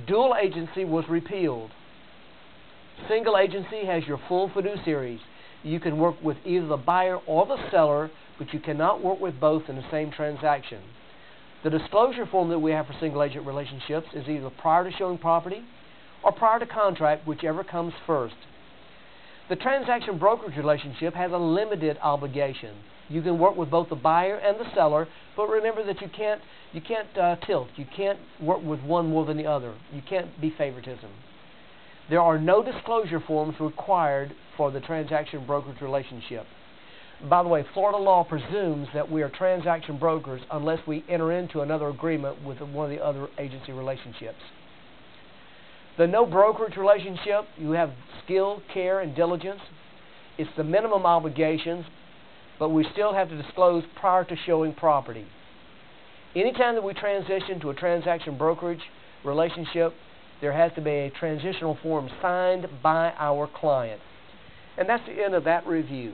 Dual agency was repealed. Single agency has your full fiduciaries. You can work with either the buyer or the seller, but you cannot work with both in the same transaction. The disclosure form that we have for single agent relationships is either prior to showing property or prior to contract, whichever comes first. The transaction brokerage relationship has a limited obligation. You can work with both the buyer and the seller, but remember that you can't tilt. You can't work with one more than the other. You can't be favoritism. There are no disclosure forms required for the transaction brokerage relationship. By the way, Florida law presumes that we are transaction brokers unless we enter into another agreement with one of the other agency relationships. The no brokerage relationship, you have skill, care, and diligence. It's the minimum obligations, but we still have to disclose prior to showing property. Anytime that we transition to a transaction brokerage relationship, there has to be a transitional form signed by our client. And that's the end of that review.